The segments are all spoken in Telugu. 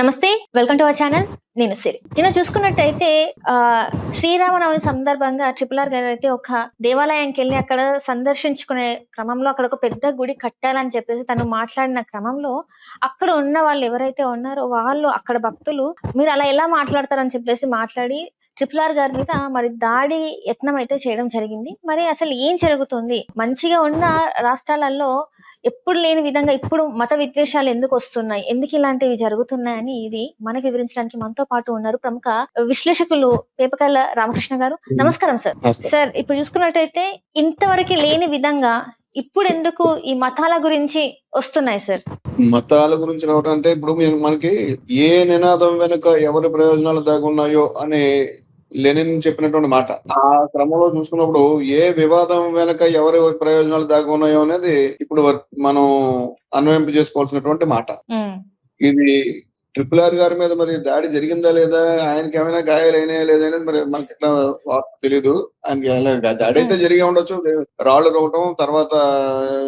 నమస్తే. Welcome to our channel. నేను సిరి. నిన్న చూసుకున్నట్టయితే శ్రీరామనవమి సందర్భంగా ట్రిపుల్ ఆర్ గారైతే ఒక దేవాలయానికెళ్ళి అక్కడ సందర్శించుకునే క్రమంలో అక్కడ ఒక పెద్ద గుడి కట్టాలని చెప్పేసి తను మాట్లాడిన క్రమంలో అక్కడ ఉన్న వాళ్ళు ఎవరైతే ఉన్నారో వాళ్ళు అక్కడ భక్తులు మీరు అలా ఎలా మాట్లాడతారని చెప్పేసి మాట్లాడి ట్రిపుల్ ఆర్ గారి మీద మరి దాడి యత్నం అయితే చేయడం జరిగింది. మరి అసలు ఏం జరుగుతుంది? మంచిగా ఉన్న రాష్ట్రాలలో ఎప్పుడు లేని విధంగా ఇప్పుడు మత విద్వేషాలు ఎందుకు వస్తున్నాయి? ఎందుకు ఇలాంటివి జరుగుతున్నాయని ఇది మనకి వివరించడానికి మనతో పాటు ఉన్నారు ప్రముఖ విశ్లేషకులు పేపకల్ల రామకృష్ణ గారు. నమస్కారం సార్. సార్ ఇప్పుడు చూసుకున్నట్టయితే ఇంతవరకు లేని విధంగా ఇప్పుడు ఎందుకు ఈ మతాల గురించి వస్తున్నాయి సార్? మతాల గురించి రావటం అంటే ఇప్పుడు మనకి ఏ నినాదం వెనుక ఎవరి ప్రయోజనాలు దాగున్నాయో అనే లెనిన్ చెప్పినటువంటి మాట. ఆ క్రమంలో చూసుకున్నప్పుడు ఏ వివాదం వెనక ఎవరి ప్రయోజనాలు దాగి ఉన్నాయో అనేది ఇప్పుడు మనం అన్వయింపు చేసుకోవాల్సినటువంటి మాట. ఇది ట్రిపుల్ ఆర్ గారి మీద మరి దాడి జరిగిందా లేదా, ఆయనకి ఏమైనా గాయాలైనాయా లేదా అనేది మరి మనకి ఎట్లా తెలీదు. ఆయనకి దాడి అయితే జరిగి ఉండొచ్చు, రాళ్ళు రవ్వటం, తర్వాత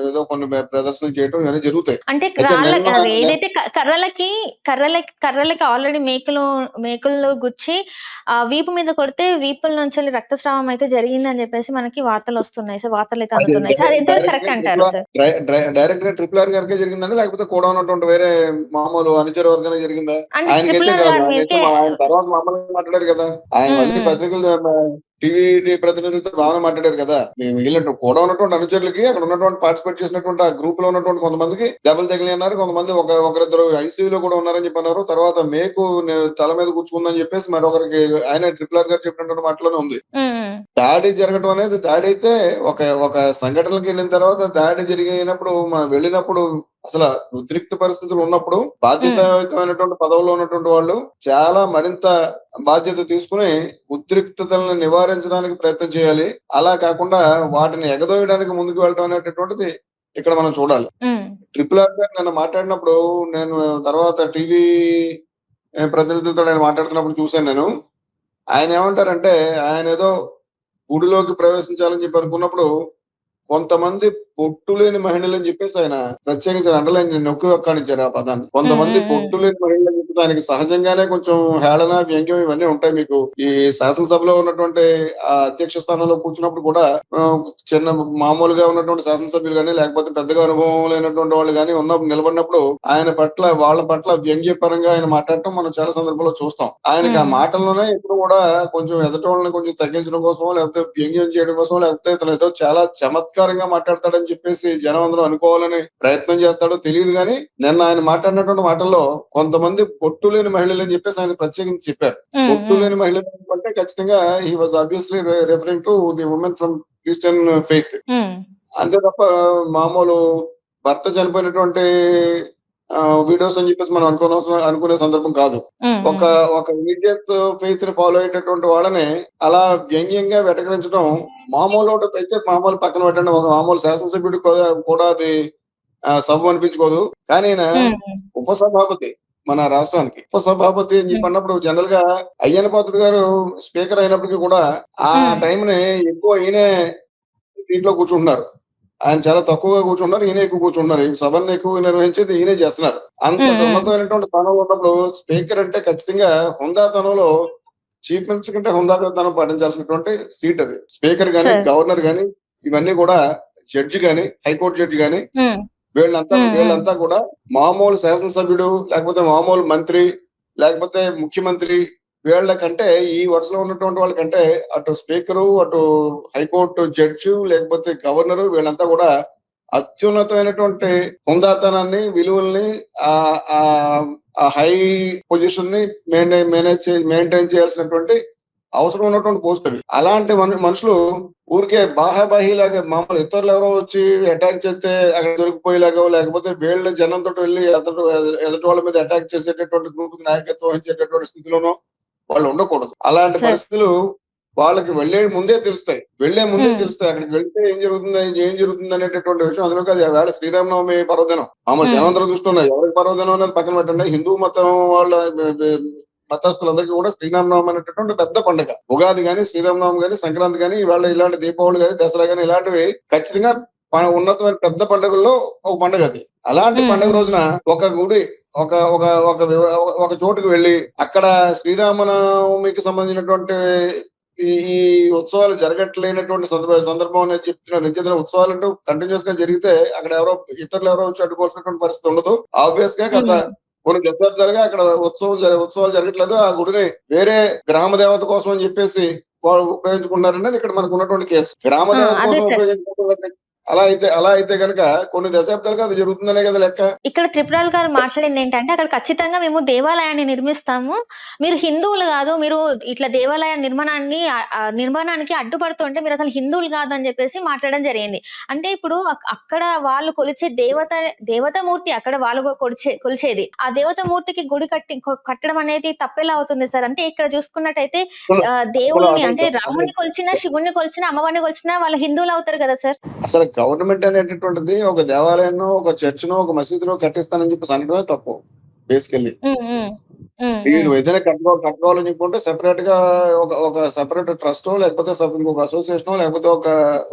ఏదో కొన్ని ప్రదర్శనలు చేయటం ఇవన్నీ జరుగుతాయి. అంటే ఏదైతే కర్రలకి ఆల్రెడీ మేకులు గుచ్చి వీపు మీద కొడితే వీపుల నుంచి రక్తస్రావం అయితే జరిగింది అని చెప్పేసి మనకి వార్తలు వస్తున్నాయి సార్. వార్తలు అయితే అందుతున్నాయి సార్. ఎంత కరెక్ట్ అంటారు సార్? డైరెక్ట్ గా ట్రిపుల్ ఆర్ గారికే జరిగిందండి, లేకపోతే కూడా ఉన్నటువంటి వేరే మామూలు అనుచర వర్గానికి జరిగిందా? ఆయనకైతే కాదు. ఆయన తర్వాత మామూలుగా మాట్లాడారు కదా, ఆయన మళ్ళీ పత్రికలు టీవీ ప్రతినిధులతో బాగా మాట్లాడారు కదా. వీళ్ళంటే కూడా ఉన్నటువంటి అనుచరులకి అక్కడ ఉన్నటువంటి పార్టిసిపేట్ చేసినటువంటి ఆ గ్రూప్ లో ఉన్నటువంటి కొంతమందికి దెబ్బలు తగిలి అన్నారు, కొంతమంది ఒకరిద్దరు ఐసీయూలో కూడా ఉన్నారని చెప్పి అన్నారు. తర్వాత మేకు తల మీద కూర్చుకుందని చెప్పేసి మరొకరికి ఆయన ట్రిపుల్ ఆర్ గారు చెప్పినటువంటి మాటలోనే ఉంది. దాడి జరగడం అనేది, దాడి అయితే ఒక సంఘటనకి వెళ్ళిన తర్వాత దాడి జరిగినప్పుడు వెళ్ళినప్పుడు అసలు ఉద్రిక్త పరిస్థితులు ఉన్నప్పుడు బాధ్యతాయుతమైనటువంటి పదవుల్లో ఉన్నటువంటి వాళ్ళు చాలా మరింత బాధ్యత తీసుకుని ఉద్రిక్తతలను నివారించడానికి ప్రయత్నం చేయాలి. అలా కాకుండా వాటిని ఎగదోయడానికి ముందుకు వెళ్ళడం అనేటటువంటిది ఇక్కడ మనం చూడాలి. ట్రిపుల్ ఆర్ గారు నన్ను మాట్లాడినప్పుడు నేను తర్వాత టీవీ ప్రతినిధులతో నేను మాట్లాడుతున్నప్పుడు చూశాను. నేను ఆయన ఏమంటారంటే, ఆయన ఏదో గుడిలోకి ప్రవేశించాలని చెప్పి అనుకున్నప్పుడు కొంతమంది పొట్టు లేని మహిళలు అని చెప్పేసి ఆయన ప్రత్యేకించి అండర్లైన్ నొక్కి ఒక్కాడించారు ఆ పదాన్ని. కొంతమంది పొట్టు లేని మహిళలు అని చెప్పి ఆయనకి సహజంగానే కొంచెం హేళన, వ్యంగ్యం ఇవన్నీ ఉంటాయి. మీకు ఈ శాసనసభలో ఉన్నటువంటి ఆ అధ్యక్ష స్థానంలో కూర్చున్నప్పుడు కూడా చిన్న మామూలుగా ఉన్నటువంటి శాసనసభ్యులు కానీ, లేకపోతే పెద్దగా అనుభవం లేనటువంటి వాళ్ళు కానీ నిలబడినప్పుడు ఆయన పట్ల వాళ్ళ పట్ల వ్యంగ్యపరంగా ఆయన మాట్లాడటం మనం చాలా సందర్భాల్లో చూస్తాం. ఆయనకి ఆ మాటల్లోనే ఎప్పుడు కూడా కొంచెం ఎదటి వాళ్ళని కొంచెం తగ్గించడం కోసం, లేకపోతే వ్యంగ్యం చేయడం కోసం, లేకపోతే ఇతను ఏదో చాలా చమత్కారంగా మాట్లాడతాడని చెప్పేసి జనం అందరూ అనుకోవాలని ప్రయత్నం చేస్తాడో తెలియదు. కానీ నిన్న ఆయన మాట్లాడినటువంటి మాటల్లో కొంతమంది పొట్టు లేని మహిళలు అని చెప్పేసి ఆయన ప్రత్యేకించి చెప్పారు. పొట్టు లేని మహిళలు అంటే ఖచ్చితంగా he was obviously referring to the women from Christian faith. అంతే తప్ప మామూలు భర్త చనిపోయినటువంటి వీడియోస్ అని చెప్పేసి మనం అనుకునే సందర్భం కాదు. ఒక రిలీజియస్ ఫెయిత్ ని ఫాలో అయ్యేటటువంటి వాళ్ళని అలా వ్యంగ్యంగా వెటకరించడం మామూలు అయితే మామూలు పక్కన పెట్టండి, ఒక మామూలు శాసనసభ్యుడు కూడా అది సబ్ అనిపించుకోదు. కానీ ఆయన ఉపసభాపతి, మన రాష్ట్రానికి ఉపసభాపతి అని చెప్పి అన్నప్పుడు జనరల్ గా అయ్యన్న పాత్రుడు గారు స్పీకర్ అయినప్పటికీ కూడా ఆ టైంని ఎక్కువ ఈయనే దీంట్లో కూర్చుంటున్నారు. ఆయన చాలా తక్కువగా కూర్చున్నారు, ఈయన ఎక్కువ కూర్చుంటున్నారు. ఈ సభను ఎక్కువ నిర్వహించేది ఈయనే చేస్తున్నారు. అంత ఉన్నతమైనటువంటి స్థానంలో ఉన్నప్పుడు స్పీకర్ అంటే ఖచ్చితంగా హుందాతనంలో చీఫ్ మినిస్టర్ కంటే హుందాతనం పాటించాల్సినటువంటి సీట్ అది. స్పీకర్ గాని, గవర్నర్ గాని, ఇవన్నీ కూడా జడ్జి గాని, హైకోర్టు జడ్జి గాని, వీళ్ళంతా కూడా మామూలు శాసనసభ్యుడు, లేకపోతే మామూలు మంత్రి, లేకపోతే ముఖ్యమంత్రి వీళ్ళకంటే ఈ వరుసలో ఉన్నటువంటి వాళ్ళకంటే అటు స్పీకరు, అటు హైకోర్టు జడ్జి, లేకపోతే గవర్నరు, వీళ్ళంతా కూడా అత్యున్నతమైనటువంటి హుందాతనాన్ని, విలువల్ని, ఆ హై పొజిషన్ ని మెయింటైన్ చేయాల్సినటువంటి అవసరం ఉన్నటువంటి పోస్ట్ అవి. అలాంటి మనుషులు ఊరికే బాహాబాహిలాగా మామూలు ఇతరులు ఎవరో వచ్చి అటాక్ చేస్తే అక్కడ దొరికిపోయేలాగో, లేకపోతే వీళ్ళ జనంతో వెళ్ళి ఎదుటి వాళ్ళ మీద అటాక్ చేసేటటువంటి గ్రూప్ నాయకత్వం వహించేటటువంటి స్థితిలోనో వాళ్ళు ఉండకూడదు. అలాంటి పరిస్థితులు వాళ్ళకి వెళ్లే ముందే తెలుస్తాయి. అక్కడికి వెళ్తే ఏం జరుగుతుంది అనేటటువంటి విషయం. అందులో అది వేళ శ్రీరామనవమి పర్వదినం. జనందరూ దృష్టి ఉన్నాయి. ఎవరికి పర్వదినం అనేది పక్కన పెట్టండి, హిందూ మతం వాళ్ళ మతస్థులందరికీ కూడా శ్రీరామనవమి అనేటటువంటి పెద్ద పండుగ. ఉగాది గాని, శ్రీరామనవమి గాని, సంక్రాంతి గాని, ఇవాళ ఇలాంటి దీపావళి గాని, దసరా గాని ఇలాంటివి ఖచ్చితంగా ఉన్నతమైన పెద్ద పండుగల్లో ఒక పండుగ అది. అలాంటి పండుగ రోజున ఒక గుడి ఒక ఒక ఒక ఒక చోటుకు వెళ్ళి అక్కడ శ్రీరామనవమికి సంబంధించినటువంటి ఈ ఉత్సవాలు జరగట్లేనటువంటి సందర్భం అనేది చెప్తున్నారు. నిజంగా ఉత్సవాలు అంటూ కంటిన్యూస్ గా జరిగితే అక్కడ ఇతరులు ఎవరో వచ్చి అడ్డుకోవాల్సినటువంటి పరిస్థితి ఉండదు. ఆబ్వియస్ గా గత కొన్ని దశాబ్దాలుగా అక్కడ ఉత్సవాలు జరగట్లేదు. ఆ గుడిని వేరే గ్రామ దేవత కోసం అని చెప్పేసి వాళ్ళు ఉపయోగించుకున్నారనేది ఇక్కడ మనకు ఉన్నటువంటి కేసు. గ్రామ దేవత కోసం ఉపయోగించుకుంటున్నారు. అలా అయితే కనుక కొన్ని దశాబ్దాలుగా అది జరుగుతుందనే కదా లెక్క. ఇక్కడ త్రిపురాల్ గారు మాట్లాడింది ఏంటంటే, అక్కడ ఖచ్చితంగా మేము దేవాలయాన్ని నిర్మిస్తాము, మీరు హిందువులు కాదు, మీరు ఇట్లా దేవాలయ నిర్మాణానికి అడ్డుపడుతుంటే మీరు అసలు హిందువులు కాదు అని చెప్పేసి మాట్లాడడం జరిగింది. అంటే ఇప్పుడు అక్కడ వాళ్ళు కొలిచే దేవతామూర్తి అక్కడ వాళ్ళు కొలిచేది, ఆ దేవతామూర్తికి గుడి కట్టడం అనేది తప్పెలా అవుతుంది సార్? అంటే ఇక్కడ చూసుకున్నట్టయితే దేవుడిని అంటే రాముడిని కొలిచినా, శివుణ్ణి కొలిచినా, అమ్మవారిని కొలిచినా వాళ్ళు హిందువులు అవుతారు కదా సార్. అసలు గవర్నమెంట్ అనేటటువంటిది ఒక దేవాలయాన్ని, ఒక చర్చ్‌నో, ఒక మసీదునో కట్టిస్తానని చెప్పేసి అనడమే తప్పు బేసికల్లీ. వీళ్ళు ఏదైనా కట్టుకోవాలని చెప్పుకుంటే సెపరేట్ గా ఒక సెపరేట్ ట్రస్టో లేకపోతే ఇంకొక అసోసియేషనో లేకపోతే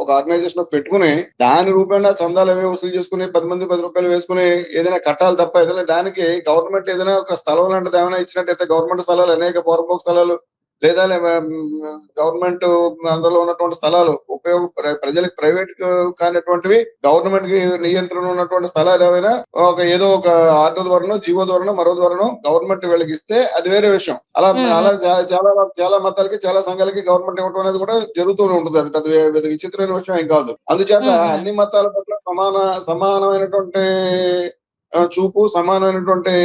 ఒక ఆర్గనైజేషన్ పెట్టుకుని దాని రూపంలో చందాలు అవి వసూలు చేసుకుని 10 మంది 10 రూపాయలు వేసుకుని ఏదైనా కట్టాలి తప్ప ఏదైనా దానికి గవర్నమెంట్ ఏదైనా ఒక స్థలం లాంటిది ఏమైనా ఇచ్చినట్టయితే గవర్నమెంట్ స్థలాలు అనేక పూర్వపోక స్థలాలు లేదా గవర్నమెంట్ అందులో ఉన్నటువంటి స్థలాలు ప్రజలకు ప్రైవేట్ కానిటువంటివి గవర్నమెంట్ కి నియంత్రణ ఉన్నటువంటి స్థలాలు ఏవైనా ఏదో ఒక ఆర్డర్ ద్వారానో జీవో ద్వారానో మరో ద్వారానో గవర్నమెంట్ వీళ్ళకి ఇస్తే అది వేరే విషయం. అలా చాలా మతాలకి చాలా సంఘాలకి గవర్నమెంట్ ఇవ్వడం అనేది కూడా జరుగుతూనే ఉంటుంది. అది పెద్ద విచిత్రమైన విషయం ఏం కాదు. అందుచేత అన్ని మతాల పట్ల సమానమైనటువంటి చూపు, సమానమైనటువంటి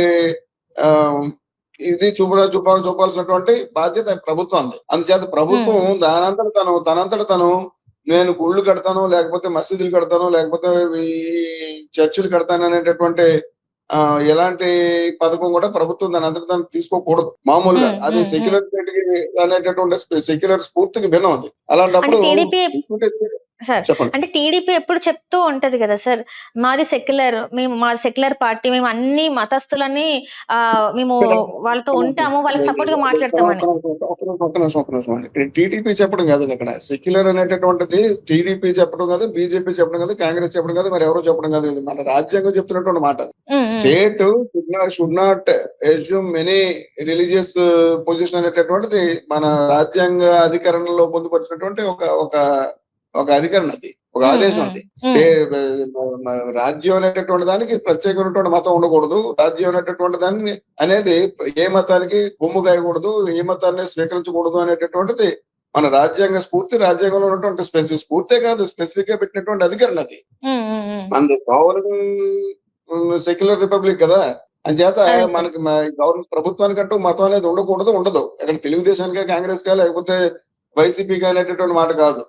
ఇది చూపాల్సినటువంటి బాధ్యత ప్రభుత్వం. అందుచేత ప్రభుత్వం తనంతట తను నేను గుళ్ళు కడతాను, లేకపోతే మసీదులు కడతాను, లేకపోతే ఈ చర్చిలు కడతాను అనేటటువంటి ఎలాంటి పథకం కూడా ప్రభుత్వం దాని అంతటా తను తీసుకోకూడదు మామూలుగా. అది సెక్యులర్ అనేటటువంటి సెక్యులర్ స్ఫూర్తికి భిన్నం అది. అలాంటప్పుడు అంటే టీడీపీ ఎప్పుడు చెప్తూ ఉంటది కదా సార్, మాది సెక్యులర్ పార్టీ, మేము అన్ని మతస్థులని మేము వాళ్ళతో ఉంటాము, వాళ్ళకి సపోర్ట్ గా మాట్లాడతామని. టీడీపీ చెప్పడం కాదు, ఇక్కడ సెక్యులర్ అనేటటువంటిది టీడీపీ చెప్పడం కాదు, బీజేపీ చెప్పడం కాదు, కాంగ్రెస్ చెప్పడం కాదు, మరి ఎవరో చెప్పడం కాదు. ఇది మన రాజ్యాంగం చెప్తున్నటువంటి మాట. State should not assume any religious position అనేటటువంటిది మన రాజ్యాంగ అధికరణలో పొందుపరిచినటువంటి ఒక అధికరణ, అది ఒక ఆదేశం. అది రాజ్యం అనేటటువంటి దానికి ప్రత్యేకమైనటువంటి మతం ఉండకూడదు. రాజ్యం అనేటటువంటి దాన్ని అనేది ఏ మతానికి కొమ్ము కాయకూడదు, ఏ మతాన్ని స్వీకరించకూడదు అనేటటువంటిది మన రాజ్యాంగ స్ఫూర్తి. రాజ్యాంగంలో ఉన్నటువంటి స్పెసిఫిక్ స్ఫూర్తే కాదు, స్పెసిఫిక్ గా పెట్టినటువంటి అధికరణ అది. మన సెక్యులర్ రిపబ్లిక్ కదా. అంచేత మనకి గవర్నమెంట్ ప్రభుత్వానికంటూ మతం అనేది ఉండదు. ఇక్కడ తెలుగుదేశానికే, కాంగ్రెస్ కా లేకపోతే వైసీపీ అనేటటువంటి మాట కాదు.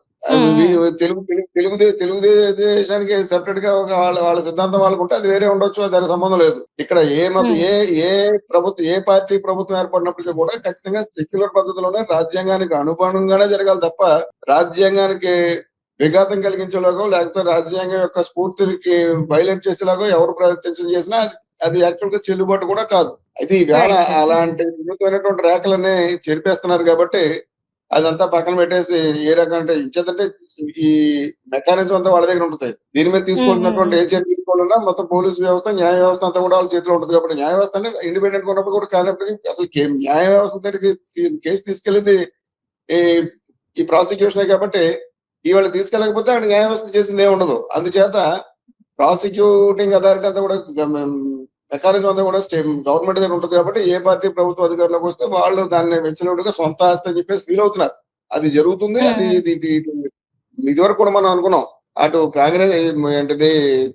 తెలుగుదేశానికి సెపరేట్ గా వాళ్ళ సిద్ధాంతం వాళ్ళకు ఉంటే అది వేరే ఉండొచ్చు, దానికి సంబంధం లేదు. ఇక్కడ ఏ పార్టీ ప్రభుత్వం ఏర్పడినప్పటికీ కూడా ఖచ్చితంగా సెక్యులర్ పద్ధతిలోనే రాజ్యాంగానికి అనుగుణంగానే జరగాలి తప్ప రాజ్యాంగానికి విఘాతం కలిగించేలాగో లేకపోతే రాజ్యాంగం యొక్క స్ఫూర్తికి వైలేట్ చేసేలాగో ఎవరు ప్రయత్నం చేసినా అది యాక్చువల్ గా చెల్లుబాటు కూడా కాదు. అయితే ఈవేళ అలాంటి వినూత్నమైనటువంటి రేఖలన్నీ చెరిపేస్తున్నారు కాబట్టి అదంతా పక్కన పెట్టేసి ఏ రకం అంటే ఇచ్చేదంటే ఈ మెకానిజం అంతా వాళ్ళ దగ్గర ఉంటుంది. దీని మీద తీసుకోవాల్సినటువంటి ఏ చర్య తీసుకోవాలన్నా మొత్తం పోలీసు వ్యవస్థ, న్యాయ వ్యవస్థ అంతా కూడా వాళ్ళ చేతిలో ఉంటుంది. కాబట్టి న్యాయ వ్యవస్థ అంటే ఇండిపెండెంట్ ఉన్నప్పుడు కూడా కానప్పటికీ అసలు న్యాయ వ్యవస్థ దగ్గరికి కేసు తీసుకెళ్ళింది ఈ ప్రాసిక్యూషన్ కాబట్టి ఇవాళ తీసుకెళ్ళకపోతే అక్కడ న్యాయ వ్యవస్థ చేసింది ఏమి ఉండదు. అందుచేత ప్రాసిక్యూటింగ్ అథారిటీ అంతా కూడా మెకానిజం అంతా కూడా గవర్నమెంట్ దగ్గర ఉంటుంది. కాబట్టి ఏ పార్టీ ప్రభుత్వ అధికారంలోకి వస్తే వాళ్ళు దాన్ని వెచ్చలుడిగా సొంత ఆస్తి అని చెప్పేసి ఫీల్ అవుతున్నారు. అది జరుగుతుంది. అది ఇదివరకు కూడా మనం అనుకున్నాం. అటు కాంగ్రెస్ ఏంటిది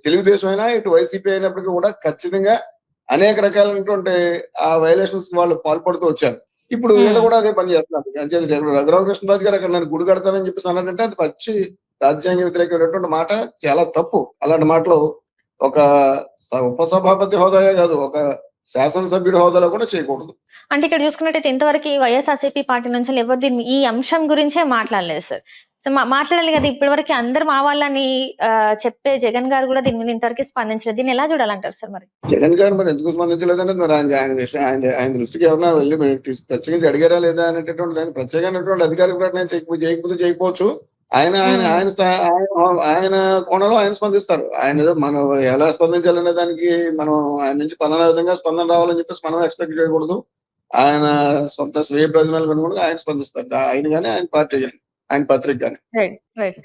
తెలుగుదేశం అయినా ఇటు వైసీపీ అయినప్పటికీ కూడా ఖచ్చితంగా అనేక రకాలైనటువంటి ఆ వైలేషన్స్ వాళ్ళు పాల్పడుతూ వచ్చారు. ఇప్పుడు వీళ్ళు కూడా అదే పని చేస్తున్నారు. రఘురామకృష్ణరాజు గారు అక్కడ నేను గుడి కడతానని చెప్పేసి అన్నాడంటే అది పచ్చి రాజ్యాంగ వ్యతిరేకమైనటువంటి మాట, చాలా తప్పు. అలాంటి మాటలు ఒక ఉపసభాపతి హోదాయే కాదు, ఒక శాసనసభ్యుడి హోదాలో కూడా చేయకూడదు. అంటే ఇక్కడ చూసుకున్నట్టయితే ఇంతవరకు వైఎస్ఆర్సీపీ పార్టీ నుంచి ఎవరు దీన్ని ఈ అంశం గురించే మాట్లాడలేదు సార్. సో మాట్లాడాలి కదా, ఇప్పటి వరకు మా వాళ్ళని చెప్పే జగన్ గారు కూడా దీని మీద ఇంతవరకు స్పందించలేదు. దీన్ని ఎలా చూడాలంటారు సార్? మరి జగన్ గారు మరి ఎందుకు స్పందించలేదంటే మరి ఆయన దృష్టికి ఎవరైనా వెళ్ళి ప్రత్యేకించి అడిగారా లేదా అనేటటువంటి దాన్ని ప్రత్యేకమైనటువంటి అధికారిక ప్రకటన చేయకపోతే చేయకపోవచ్చు. ఆయన ఆయన ఆయన స్థా- ఆయన కోణంలో ఆయన స్పందిస్తారు. ఆయన ఏదో మనం ఎలా స్పందించాలనే దానికి మనం ఆయన నుంచి పలానా విధంగా స్పందన రావాలని చెప్పేసి మనం ఎక్స్పెక్ట్ చేయకూడదు. ఆయన సొంత స్వీయ ప్రయోజనాలకు అనుగుణంగా ఆయన స్పందిస్తారు. ఆయన గాని, ఆయన పార్టీ గాని, ఆయన పత్రిక గాని. రైట్. రైట్.